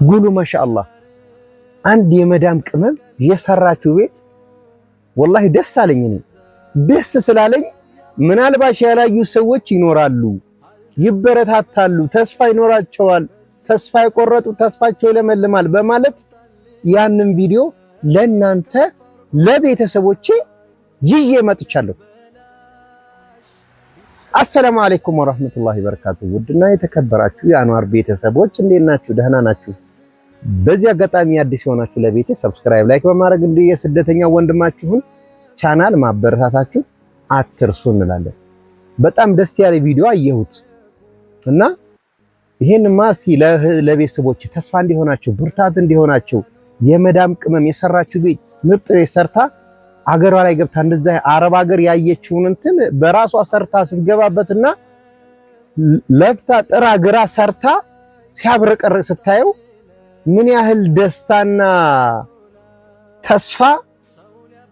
ጉሉ ማሻአላህ አንድ የመዳም ቅመም የሰራችው ቤት ወላሂ ደስ አለኝ። እኔ ደስ ስላለኝ ምናልባት ያላዩ ሰዎች ይኖራሉ፣ ይበረታታሉ፣ ተስፋ ይኖራቸዋል፣ ተስፋ የቆረጡ ተስፋቸው ይለመልማል በማለት ያንን ቪዲዮ ለናንተ ለቤተሰቦቼ ይዤ መጥቻለሁ። አሰላሙ አለይኩም ወራህመቱላሂ ወበረካቱሁ። ውድና የተከበራችሁ የአንዋር ቤተሰቦች እንዴት ናችሁ? ደህና ናችሁ? በዚህ አጋጣሚ አዲስ የሆናችሁ ለቤቴ ሰብስክራይብ፣ ላይክ በማድረግ እንዲህ የስደተኛው ወንድማችሁን ቻናል ማበረታታችሁ አትርሱ እንላለን። በጣም ደስ ያለ ቪዲዮ አየሁት እና ይሄንማ እስኪ ለቤተሰቦች ተስፋ እንዲሆናቸው ብርታት እንዲሆናቸው የመዳም ቅመም የሰራችሁ ቤት ምርጥ ቤት ሰርታ አገሯ ላይ ገብታ እንደዛ አረብ ሀገር ያየችውን እንትን በራሷ ሰርታ ስትገባበትና ለፍታ ጥራ ግራ ሰርታ ሲያብረቀርቅ ስታየው ምን ያህል ደስታና ተስፋ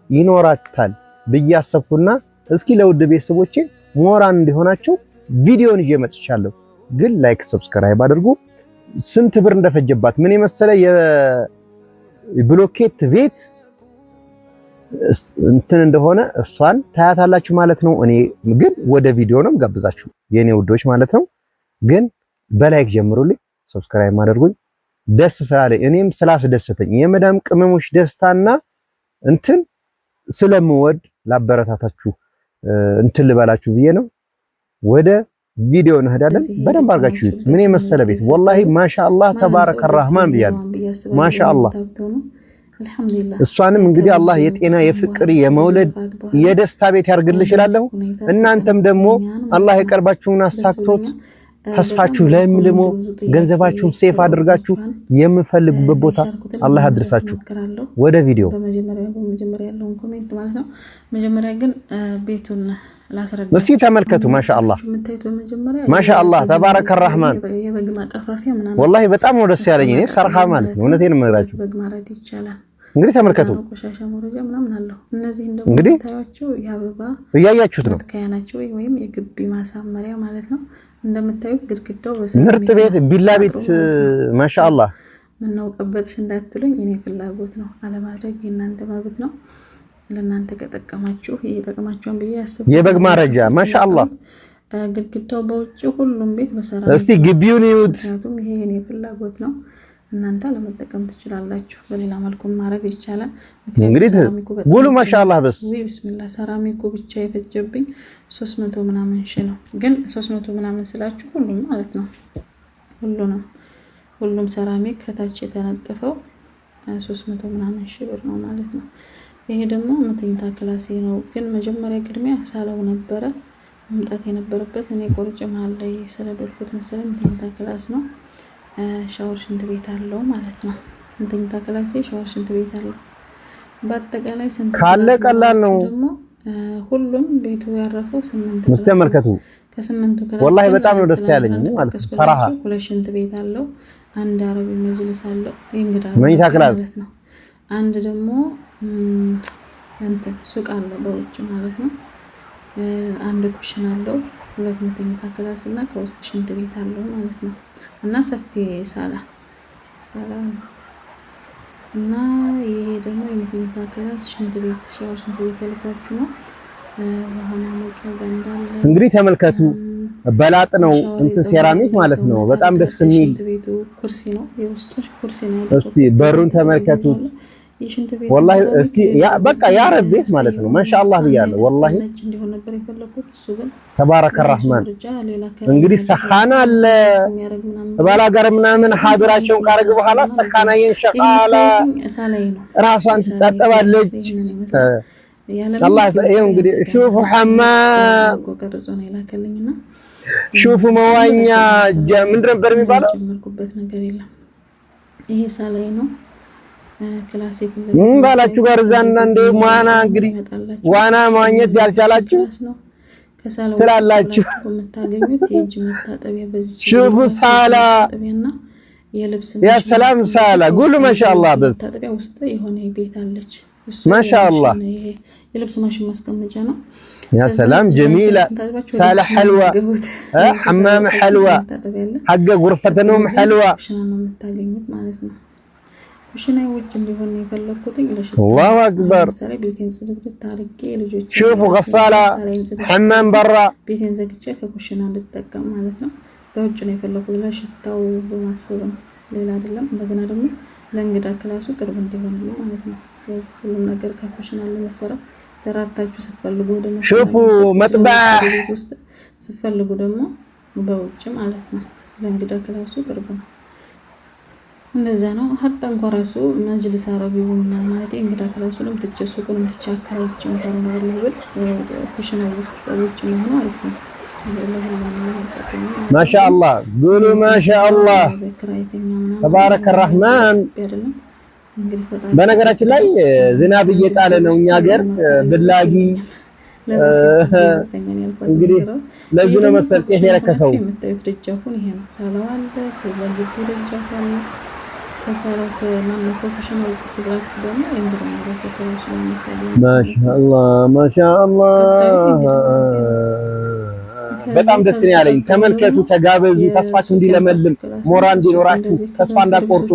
ይኖራታል ብዬ አሰብኩና እስኪ ለውድ ቤተሰቦቼ ሞራን እንዲሆናቸው ቪዲዮን ይዤ መጥቻለሁ። ግን ላይክ ሰብስክራይብ አድርጉ። ስንት ብር እንደፈጀባት ምን የመሰለ የብሎኬት ቤት እንትን እንደሆነ እሷን ታያታላችሁ ማለት ነው። እኔ ግን ወደ ቪዲዮ ነው ጋብዛችሁ የኔ ውዶች ማለት ነው። ግን በላይክ ጀምሩልኝ፣ ሰብስክራይብ አድርጉኝ። ደስ ስላለኝ እኔም ስላስደሰተኝ የመዳም ቅመሞች ደስታና እንትን ስለምወድ ላበረታታችሁ እንትን ልበላችሁ ብዬ ነው። ወደ ቪዲዮ እንሄዳለን። በደንብ አድርጋችሁ እዩት። ምን የመሰለ ቤት ወላሂ ማሻአላህ ተባረከ ረህማን ብያለሁ። ማሻአላህ እሷንም እንግዲህ አላህ የጤና የፍቅር የመውለድ የደስታ ቤት ያርግልሽ እላለሁ። እናንተም ደግሞ አላህ የቀልባችሁን አሳክቶት ተስፋችሁ ለምልሞ ገንዘባችሁን ሴፍ አድርጋችሁ የምፈልጉበት ቦታ አላህ ያድርሳችሁ። ወደ ቪዲዮ በመጀመሪያ ያለውን ኮሜንት ማለት ነው። መጀመሪያ ግን ቤቱን ላስረዳ። እስኪ ተመልከቱ። ማሻአላህ ማሻአላህ ተባረከ ረህማን። የበግ ማቀፋፊያ ምናምን ወላሂ በጣም ነው ደስ ያለኝ። እኔ ሰርሃ ማለት ነው እውነቴን ነው የምነግራችሁ። በግ ማለት ይቻላል እንግዲህ ተመልከቱ። ቆሻሻ መረጃ ምናምን አለው። እነዚህ እንደምታዩቸው ታያቸው የአበባ እያያችሁት ነው ከያናቸው ወይም የግቢ ማሳመሪያ ማለት ነው። እንደምታዩት ግድግዳው ምርጥ ቤት ቢላ ቤት ማሻአላህ። ምነው ቀበጥሽ እንዳትሉኝ የኔ ፍላጎት ነው፣ አለማድረግ የእናንተ መብት ነው። ለእናንተ ከጠቀማችሁ ይጠቅማችኋል ብዬ አስባለሁ። የበግ ማረጃ ማሻአላህ። ግድግዳው በውጭ ሁሉም ቤት በሰራ እስቲ ግቢውን ይዩት። ምክንያቱም ይሄ የኔ ፍላጎት ነው። እናንተ ለመጠቀም ትችላላችሁ፣ በሌላ መልኩ ማድረግ ይቻላል። እንግዲህ ጉሉ ማሻአላህ በስ ቢስሚላህ ሰራሚኩ ብቻ የፈጀብኝ 300 ምናምን ሺህ ነው። ግን 300 ምናምን ስላችሁ ሁሉም ማለት ነው ሁሉም ሰራሚክ ከታች የተነጠፈው 300 ምናምን ሺህ ብር ነው ማለት ነው። ይሄ ደግሞ መተኝታ ክላሴ ነው። ግን መጀመሪያ ቅድሚያ ሳለው ነበረ መምጣት የነበረበት እኔ ቆርጬ መሀል ላይ ስለደርኩት መሰለኝ። መተኝታ ክላስ ነው። ሻወር ሽንት ቤት አለው ማለት ነው። መተኝታ ክላሴ ሻወር ሽንት ቤት አለው። በአጠቃላይ ስንት ካለ ቀላል ነው። ደግሞ ሁሉም ቤቱ ያረፈው 8 ምስተመልከቱ ከ8ቱ ክላስ ወላሂ በጣም ነው ደስ ያለኝ ማለት ነው። ሰራሃ ሁለት ሽንት ቤት አለው። አንድ አረቢ መጅልስ አለው እንግዳ መኝታ ክላስ ማለት ነው። አንድ ደግሞ እንትን ሱቅ አለ በውጭ ማለት ነው። አንድ ኩሽን አለው። ሁለት መኝታ ክላስ እና ከውስጥ ሽንት ቤት አለው ማለት ነው። እና ሰፊ ሳላ እና ይሄ ደግሞ የመኝታ ክላስ ሽንት ቤት ሻወር ሽንት ቤት ያልኳችሁ ነው። ውሃና ሞቂያ ገንዳ አለ። እንግዲህ ተመልከቱ። በላጥ ነው እንትን ሴራሚክ ማለት ነው። በጣም ደስ የሚል ሽንት ቤቱ ኩርሲ ነው። የውስጡ ኩርሲ ነው። እስቲ በሩን ተመልከቱት። ወላሂ እስቲ ያ በቃ ያረብ ቤት ማለት ነው። ማሻአላህ ብያለሁ። ወላሂ እንዲሆን ነበር የፈለኩት። እሱ ግን ተባረከ ረህማን። እንግዲህ ሰኻና አለ ባላ ጋር ምናምን ሀድራቸውን ካረገ በኋላ ሰኻና የንሸቃላ ራሷን ትጣጠባለች። አላህ ይሄው እንግዲህ ሹፉ ሐማም ሹፉ መዋኛ ምንድን ነበር የሚባለው? ጀመርኩበት ነገር የለም። ይሄ ሳላይ ነው። ክላሲክ ምን ባላችሁ ጋር እዛና እንደ ዋና እንግዲህ ዋና ማግኘት ያልቻላችሁ ትላላችሁ። የምታገኙት የእጅ መታጠቢያ በዚህ ሹፉ ሳላ የልብስ ያ ሰላም ሳላ ጉሉ ማሻአላህ በስ መታጠቢያ ውስጥ የሆነ ቤት አለች። ማሻአላህ የልብስ ማሽን ማስቀመጫ ነው። يا سلام جميلة صالة حلوة حمام حلوة حق غرفة نوم حلوة الله أكبر شوفوا غسالة حمام برا በውጭ ነው የፈለኩት ለሽታው በማሰብ ሌላ አይደለም። እንደገና ደግሞ ለእንግዳ ክላሱ ቅርብ እንዲሆን ነው ማለት ነው። ሁሉም ነገር ከፕሮፌሽናል ለመሰራ ሰራታችሁ ስትፈልጉ ደግሞ ሹፉ መጥባህ ውስጥ ስትፈልጉ ደግሞ በውጭ ማለት ነው። ለእንግዳ ክላሱ ቅርብ ነው። እንደዛ ነው። ሀtta እንኳን ራሱ መጅልስ አረቢው ማለት እንግዳ ክላሱ ለምትጨሱ ቆንም ተቻከራችሁ እንኳን ነው ለብል ፕሮፌሽናል ውስጥ በውጭ ነው አሪፍ ነው። ما شاء الله قولوا ما شاء الله تبارك الرحمن በነገራችን ላይ ዝናብ እየጣለ ነው እኛ ሀገር ብላጊ እንግዲህ ለዚህ ነው መሰል ጤፍ የረከሰው የምትደጃፉን ይሄ ነው ሳላው አለ ከዘልኩ ደጃፋን ከሰራት ማነው ፕሮፌሽናል ፎቶግራፍ ደግሞ እንግዲህ ነው ፎቶግራፍ ነው ما شاء الله ما شاء الله በጣም ደስ ነው ያለኝ። ተመልከቱ፣ ተጋበዙ፣ ተስፋችሁ እንዲለመልም ሞራል እንዲኖራችሁ ተስፋ እንዳትቆርጡ።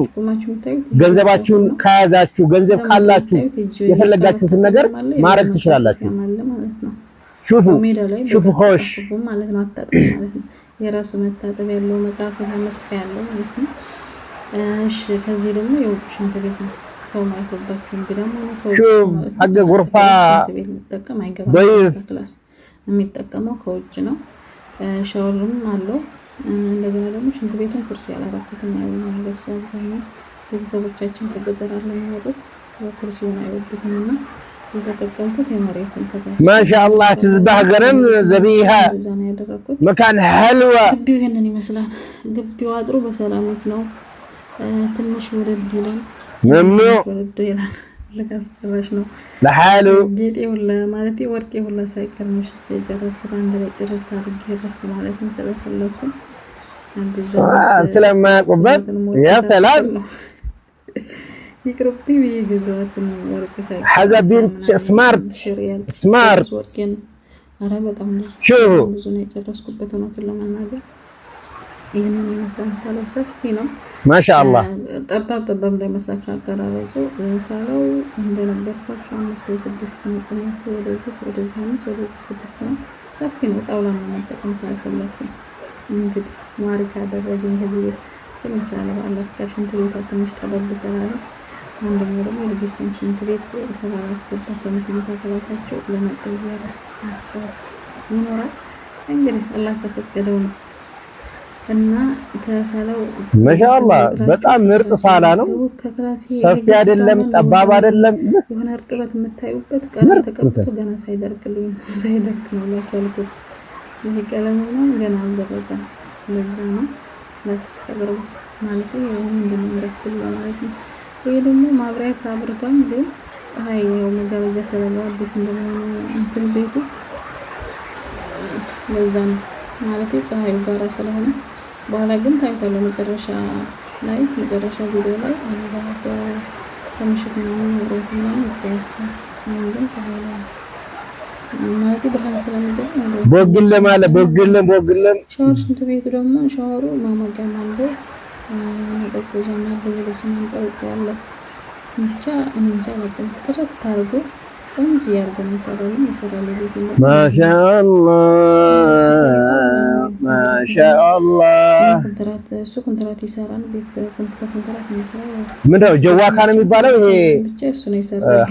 ገንዘባችሁን ከያዛችሁ ገንዘብ ካላችሁ የፈለጋችሁትን ነገር ማድረግ ትችላላችሁ። ሹፉ ሹፉ ሆሽ ማለት ነው አታጥብ ማለት ነው። የራሱ መታጠብ ያለው መጣፍ መስቀያ ያለው ማለት ነው። እሺ ከዚህ ደግሞ የውጭ ሽንት ቤት ነው። ሰው ማይቶባችሁ እንግዲህ ደግሞ ከውጭ ሀገ ጉርፋ ቤት ተጠቀም አይገባም። ክላስ የሚጠቀመው ከውጭ ነው። ሻወርም አለው። እንደገና ደግሞ ሽንት ቤቱን ኩርሲ ያላረኩትም አይሆንም ነገር ሰው አብዛኛው ቤተሰቦቻችን ከገጠር አለ የሚወጡት ኩርሲውን አይወዱትምና የተጠቀምኩት የመሬቱን ከታች ማሻአላህ ትዝባህ ገረም ዘቢሃ እዛና ያደረኩት መካን ሐልዋ ግቢው ይሄንን ይመስላል። ግቢው አጥሩ በሰላምት ነው። ትንሽ ወረድ ይላል መምኑ ወረድ ይላል ለካስተራሽ ነው ለሐሉ ጌጤው ለማለቴ ወርቄው ለሳይቀር ምሽት ጀረስኩት አንድ ላይ ጨርሳ አድርጌ ረፍ ማለት ነው ስለፈለኩ ስለማያውቁበት ያ ሰላም ይቅርብ ይገዛት ወርቅ ሳይቀር ሐዛ ቢንት ስማርት ስማርት አረ በጣም ብዙ ነው የጨረስኩበት ነው ለማናገር ይሄንን ይመስላል። ሳለው ሰፊ ነው ማሻአላህ ጠባብ እንዳይመስላችሁ አቀራረጹ ሳለው እንደነገርኳችሁ 5 ወይ 6 ነው ቆመቱ ወደዚህ 5 ወደ 6 ነው ሰፊ ነው። ጣውላ ነው መጠቀም ሳይፈልኩ እንግዲህ ማሪካ አደረገኝ ከዚህ ትንሽ አለባለፍ ከሽንት ቤት ትንሽ ጠበብ ስላለች አንደኛው ደግሞ ልጆችን ሽንት ቤት ሰራ ያስገባው ከመትቤታ ክላሳቸው ለመቀየር ሀሳብ ይኖራል። እንግዲህ አላህ ከፈቀደው ነው እና ከሳላው ማሻአላህ በጣም ምርጥ ሳላ ነው። ሰፊ አይደለም ጠባብ አይደለም። የሆነ እርጥበት የምታዩበት ቀለም ተቀብቶ ገና ሳይደርቅ ነው ያልኩት። ይሄ ቀለም ነው ገና አልደረቀም። ለዛ ነው ለተስተገሩ ማለት ነው እንደምን ረክል ማለት ነው። ይሄ ደግሞ ማብሪያ ካብርቷን ግን ፀሐይ ነው መጋበጃ ስለለው አዲስ እንደሆነ እንትን ቤቱ ለዛ ነው ማለት ፀሐዩ ጋራ ስለሆነ በኋላ ግን ታይቷል። መጨረሻ ቪዲዮ ላይ ከምሽት ነው ግን ፀሐይ ላይ ማለት ብርሃን ስለሚገኝ ቦግለም ሻወር ሽንት ቤቱ ደግሞ ሻወሩ ማሞቂያ አለው መቀዝቀዣ አለው ልብስ ማንጠልጠያ ያለው ብቻ እንጃ ለቀም ተረት ታርጎ እንጂ ያርገን ይሰራል ቤቱ ማሻአላህ ኮንትራት ይሰራል ቤት ኮንትራት ይሰራል። ምንድነው ጀዋካ ነው የሚባለው? ይሄ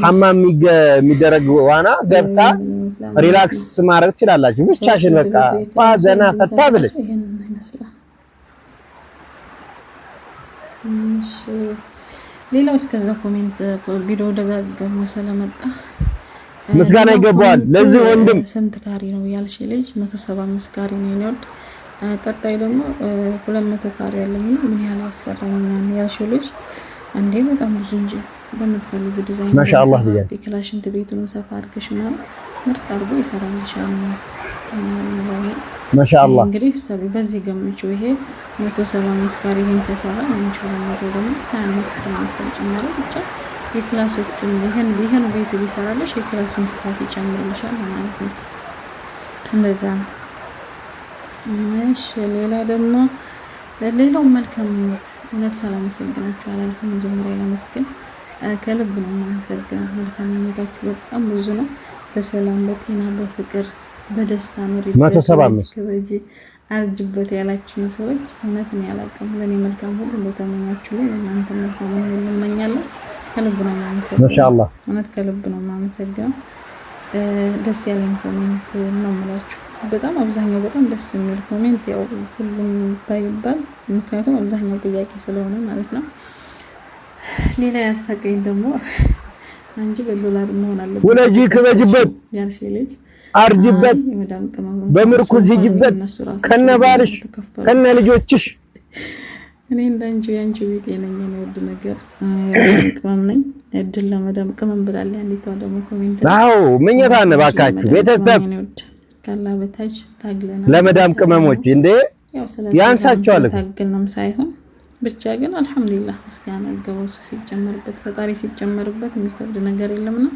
ሐማም የሚደረግ ዋና ገብታ ሪላክስ ማድረግ ትችላላችሁ። ብቻሽን በቃ ዘና ፈታ ብለሽ ሌላው እስከዛ ኮሜንት ቪዲዮ ደጋግሞ ስለመጣ ምስጋና ይገባዋል ለዚህ ወንድም። ስንት ካሬ ነው ያልሽ ልጅ 175 ካሬ ነው የሚወድ። ቀጣይ ደግሞ 200 ካሬ ያለኝ ምን ያህል አሰራኛም ያልሽ ልጅ አንዴ በጣም ብዙ እንጂ በምትፈልጉ ዲዛይን ማሻአላህ ብያለሁ። በክላሽንት ቤቱን ሰፋ አድርገሽ ነው ምርጥ አድርጎ ይሰራልሻል። ማሻአላህ እንግዲህ በዚህ ገምቹ ይሄ 175 ካሬ ይሄን ተሰራ እንችላለን። ደግሞ 25 ማሰል ጨምሮ ብቻ የክላሶቹን ይሄን ቤቱ ቢሰራልሽ የክላሱን ስፋት ይጨምርልሻል ማለት ነው። እንደዛ ነው። እሺ ሌላ ደግሞ ሌላው መልካም እውነት ሳላመሰግናችሁ አላልኩም። መጀመሪያ ለመስገን ከልብ ነው የማመሰግነው። መልካም ምኞታችሁ በጣም ብዙ ነው። በሰላም በጤና በፍቅር በደስታ ኑሪ ከበጂ አርጅበት ያላችሁኝ ሰዎች እውነት ነው ያላቀም ለኔ መልካም ሁሉ እንደተመኛችሁ ላይ እናንተ መልካም ሁሉ እመኛለሁ። ከልብ ነው የማመሰግነው። ማሻአላህ እውነት ከልብ ነው የማመሰግነው። ደስ ያለኝ ኮሜንት ነው የምላችሁ። በጣም አብዛኛው በጣም ደስ የሚል ኮሜንት ያው ሁሉም ባይባል ምክንያቱም አብዛኛው ጥያቄ ስለሆነ ማለት ነው። ሌላ ያሳቀኝ ደግሞ አንቺ በዶላር መሆን አለበት ወላጂ ከበጅበት ያልሽ ልጅ አርጅበት በምርኩዝ ሂጅበት ከነባልሽ ከነ ልጆችሽ እኔ እንዳንቺ ያንቺ ቤት የነኝ ነው ወድ ነገር ቅመም ነኝ እድል ለመዳም ቅመም ብላለች። አንዲቷ ደግሞ ኮሜንት አዎ ምኝታ ነባካችሁ ቤተሰብ ካላ በታች ታግለና ለመዳም ቅመሞች እንዴ ያንሳቸዋል ታግልንም ሳይሆን ብቻ ግን አልহামዱሊላህ ምስጋና ገበሱ ሲጨመርበት ፈጣሪ ሲጨመርበት የሚከብድ ነገር የለምና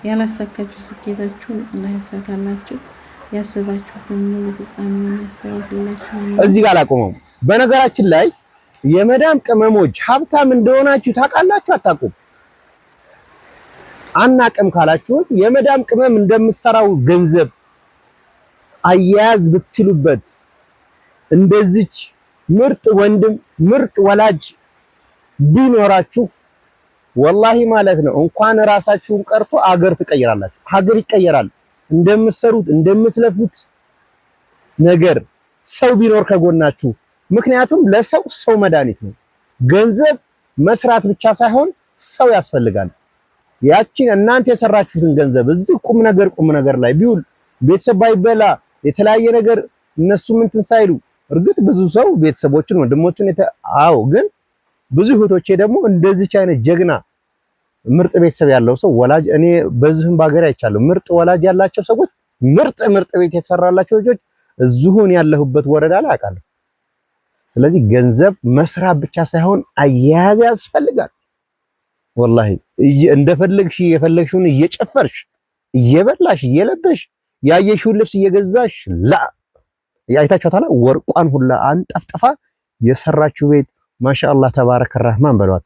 ያላሳካችሁ ስኬታችሁን አላህ ያሳካላችሁ። ያስባችሁትን ሙሉ ፍጻሜውን ያስተዋውቅላችሁ። እዚህ ጋር አቆመው። በነገራችን ላይ የመዳም ቅመሞች ሀብታም እንደሆናችሁ ታውቃላችሁ አታውቁም? አናቅም ካላችሁት የመዳም ቅመም እንደምትሰራው ገንዘብ አያያዝ ብትሉበት እንደዚች ምርጥ ወንድም ምርጥ ወላጅ ቢኖራችሁ ወላሂ ማለት ነው እንኳን ራሳችሁን ቀርቶ አገር ትቀይራላችሁ። ሀገር ይቀየራል። እንደምትሰሩት እንደምትለፉት ነገር ሰው ቢኖር ከጎናችሁ። ምክንያቱም ለሰው ሰው መድኃኒት ነው። ገንዘብ መስራት ብቻ ሳይሆን ሰው ያስፈልጋል። ያቺን እናንተ የሰራችሁትን ገንዘብ እዚህ ቁም ነገር ላይ ቢውል ቤተሰብ ባይበላ የተለያየ ነገር እነሱ ምንትን ሳይሉ እርግጥ ብዙ ሰው ቤተሰቦችን ወንድሞችን አዎ ግን ብዙ እህቶቼ ደግሞ እንደዚች አይነት ጀግና ምርጥ ቤተሰብ ያለው ሰው ወላጅ እኔ በዚህም ባገር አይቻለሁ። ምርጥ ወላጅ ያላቸው ሰዎች ምርጥ ቤት የተሰራላቸው ልጆች እዚሁን ያለሁበት ወረዳ ላይ አውቃለሁ። ስለዚህ ገንዘብ መስራት ብቻ ሳይሆን አያያዝ ያስፈልጋል። ወላሂ እንደፈለግሽ የፈለግሽውን እየጨፈርሽ እየበላሽ እየለበሽ ያየሽውን ልብስ እየገዛሽ ያይታችኋታል። ወርቋን ሁላ አንጠፍጥፋ የሰራችው ቤት ማሻአላህ ተባረከ ረህማን በሏት።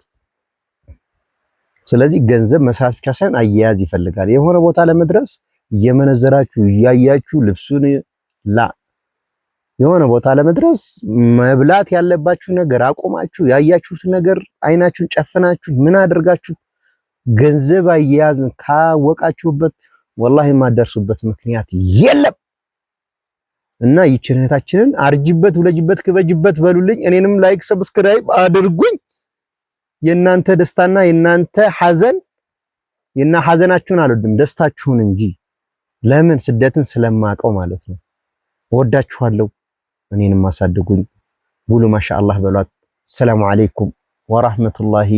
ስለዚህ ገንዘብ መስራት ብቻ ሳይሆን አያያዝ ይፈልጋል። የሆነ ቦታ ለመድረስ እየመነዘራችሁ እያያችሁ ልብሱን የሆነ ቦታ ለመድረስ መብላት ያለባችሁ ነገር አቆማችሁ ያያችሁት ነገር አይናችሁን ጨፍናችሁ ምን አድርጋችሁ ገንዘብ አያያዝን ካወቃችሁበት ወላሂ የማደርሱበት ምክንያት የለም። እና ይችን እህታችንን አርጅበት ውለጅበት ክበጅበት በሉልኝ። እኔንም ላይክ ሰብስክራይብ አድርጉኝ። የናንተ ደስታና የናንተ ሐዘናችሁን አልወድም ደስታችሁን እንጂ። ለምን ስደትን ስለማቀው ማለት ነው። ወዳችኋለሁ። እኔንም አሳድጉኝ። ሙሉ ማሻአላህ በሏት። ሰላም አለይኩም ወራህመቱላሂ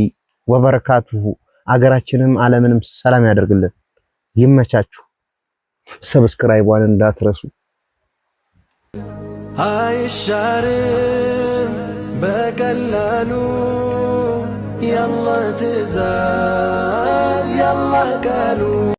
ወበረካቱሁ። አገራችንም ዓለምንም ሰላም ያደርግልን። ይመቻችሁ። ሰብስክራይቧን እንዳትረሱ። አይሻርም በቀላሉ ያላህ ትእዛዝ ያላህ ቃሉ